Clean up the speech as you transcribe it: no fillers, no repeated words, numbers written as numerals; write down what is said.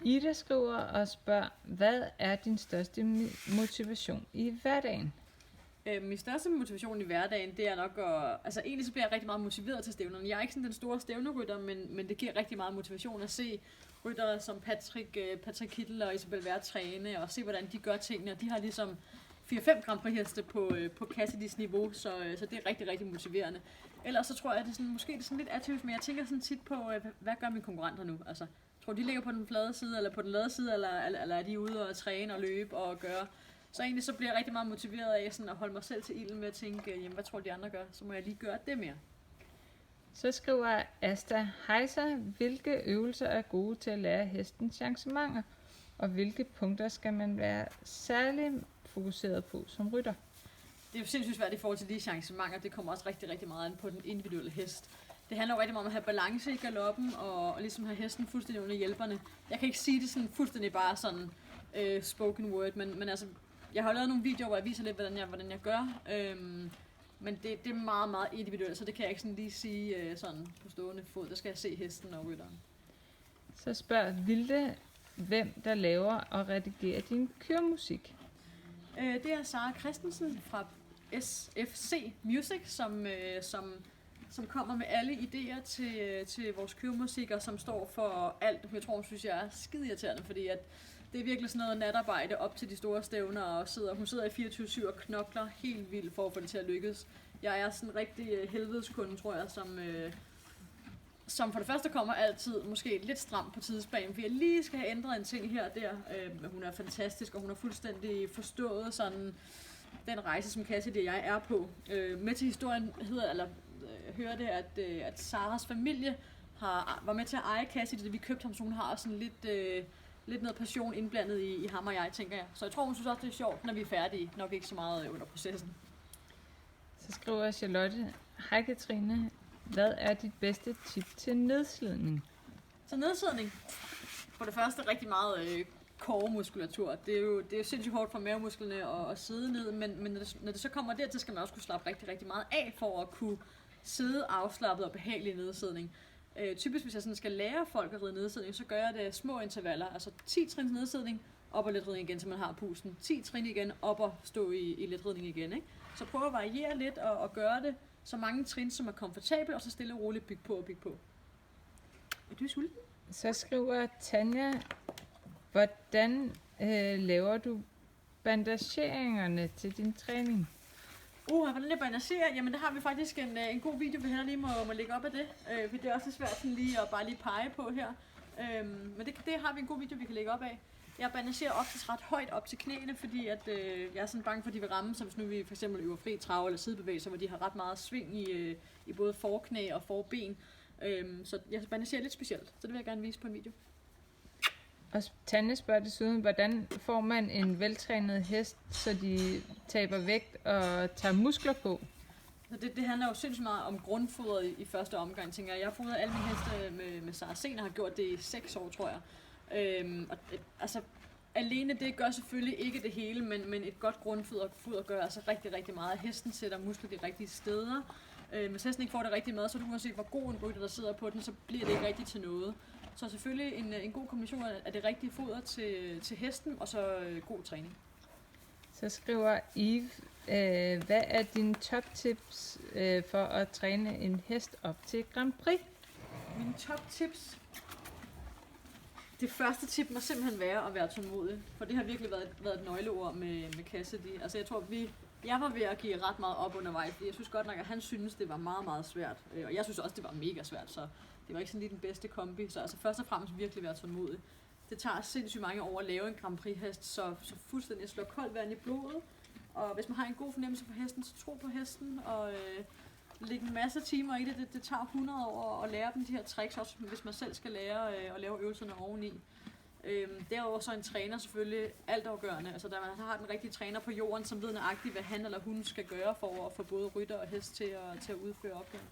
Ida skriver og spørger, hvad er din største motivation i hverdagen? Min største motivation i hverdagen, det er nok at... Altså egentlig så bliver jeg rigtig meget motiveret til stævnerne. Jeg er ikke sådan den store stævnerytter, men det giver rigtig meget motivation at se ryttere som Patrick Kittel og Isabel Werth træne, og se hvordan de gør tingene. De har ligesom 4-5 Grand Prix heste på Cassidys niveau, så det er rigtig, rigtig motiverende. Ellers så tror jeg, at det er sådan, måske det er sådan lidt atypisk, men jeg tænker sådan tit på, hvad gør mine konkurrenter nu? Altså, tror de ligger på den flade side, eller på den lade side, eller er de ude og træne og løbe og gøre? Så egentlig så bliver jeg rigtig meget motiveret af sådan at holde mig selv til ilden med at tænke, jamen hvad tror de andre gør? Så må jeg lige gøre det mere. Så skriver Asta Heiser, hvilke øvelser er gode til at lære hestens chancementer, og hvilke punkter skal man være særlig fokuseret på som rytter? Det er jo sindssygt svært i forhold til de chancementer. Det kommer også rigtig, rigtig meget an på den individuelle hest. Det handler jo rigtig meget om at have balance i galoppen, og ligesom have hesten fuldstændig under hjælperne. Jeg kan ikke sige det sådan fuldstændig bare sådan spoken word, men altså, jeg har lavet nogle videoer, hvor jeg viser lidt, hvordan jeg gør. Men det er meget, meget individuelt, så det kan jeg ikke sådan lige sige sådan på stående fod. Der skal jeg se hesten og rytteren. Så spørger Vilde, hvem der laver og redigerer din køremusik? Det er Sara Christensen fra SFC Music, som kommer med alle idéer til vores køremusik, og som står for alt. Jeg tror, hun synes, jeg er skide irriterende, fordi at det er virkelig sådan noget natarbejde op til de store stævner, og hun sidder i 24/7 og knokler helt vildt for at få det til at lykkes. Jeg er sådan en rigtig helvedeskunde, tror jeg, som for det første kommer altid måske lidt stramt på tidsplanen, fordi jeg lige skal have ændret en ting her og der. Men hun er fantastisk, og hun har fuldstændig forstået sådan den rejse, som Cassidy og jeg er på. Med til historien hørte at Saras familie var med til at eje Cassidy, da vi købte ham, så hun har sådan lidt noget passion indblandet i ham og jeg, tænker jeg. Så jeg tror, hun synes også, det er sjovt, når vi er færdige. Nok ikke så meget under processen. Så skriver Charlotte, hej Katrine, hvad er dit bedste tip til nedslidning? Så nedslidning. For det første rigtig meget core-muskulatur. Det er jo sindssygt hårdt for mavemusklerne at sidde ned, men når det så kommer dertil, skal man også kunne slappe rigtig, rigtig meget af for at kunne sidde afslappet og behagelig i nedsidning. Typisk hvis jeg sådan skal lære folk at ride nedsidning, så gør jeg det små intervaller, altså 10 trins nedsidning, op og letridning igen, så man har pusten. 10 trin igen, op og stå i letridning igen. Ikke? Så prøv at variere lidt og gøre det så mange trin, som er komfortabelt, og så stille og roligt bygge på. Er du sulten? Så skriver Tanja, hvordan laver du bandageringerne til din træning? Hvordan jeg bandagerer? Jamen, der har vi faktisk en god video, vi heller lige må lægge op af det. For det er også svært sådan lige at bare lige pege på her. Men det har vi en god video, vi kan lægge op af. Jeg bandagerer oftest ret højt op til knæene, fordi at, jeg er sådan bange for, at de vil ramme, så hvis nu vi for eksempel øver fri trav eller sidebevægelser, hvor de har ret meget sving i både forknæ og forben. Så jeg bandagerer lidt specielt, så det vil jeg gerne vise på en video. Og Tanja spørger desuden, hvordan får man en veltrænet hest, så de taber vægt og tager muskler på? Det handler jo sindssygt meget om grundfodret i første omgang, tænker jeg. Jeg har fodret alle mine heste med Saracen og har gjort det i 6 år, tror jeg. Altså, alene det gør selvfølgelig ikke det hele, men et godt grundfoder gør altså rigtig, rigtig meget. Hesten sætter muskler de rigtige steder. Hvis hesten ikke får det rigtige mad, så uanset hvor god en rytter der sidder på den, så bliver det ikke rigtigt til noget. Så selvfølgelig en god kombination af det rigtige foder til hesten, og så god træning. Så skriver Eve, hvad er dine toptips for at træne en hest op til Grand Prix? Mine toptips? Det første tip må simpelthen være at være tålmodig, for det har virkelig været et nøgleord med Cassidy. Altså jeg tror, jeg var ved at give ret meget op undervejs, fordi jeg synes godt nok, at han synes, det var meget, meget svært. Og jeg synes også, det var mega svært, så det var ikke sådan lige den bedste kombi. Så altså først og fremmest virkelig være tålmodig. Det tager sindssygt mange år at lave en Grand Prix hest, så fuldstændig slå koldt vand i blodet. Og hvis man har en god fornemmelse for hesten, så tro på hesten og lægge en masse timer i det. Det tager 100 år at lære dem de her tricks, også hvis man selv skal lære at lave øvelserne oveni. Derudover så en træner selvfølgelig altafgørende. Altså der man har den rigtige træner på jorden, som ved nøjagtigt, hvad han eller hun skal gøre for at få både rytter og hest til at udføre opgaven.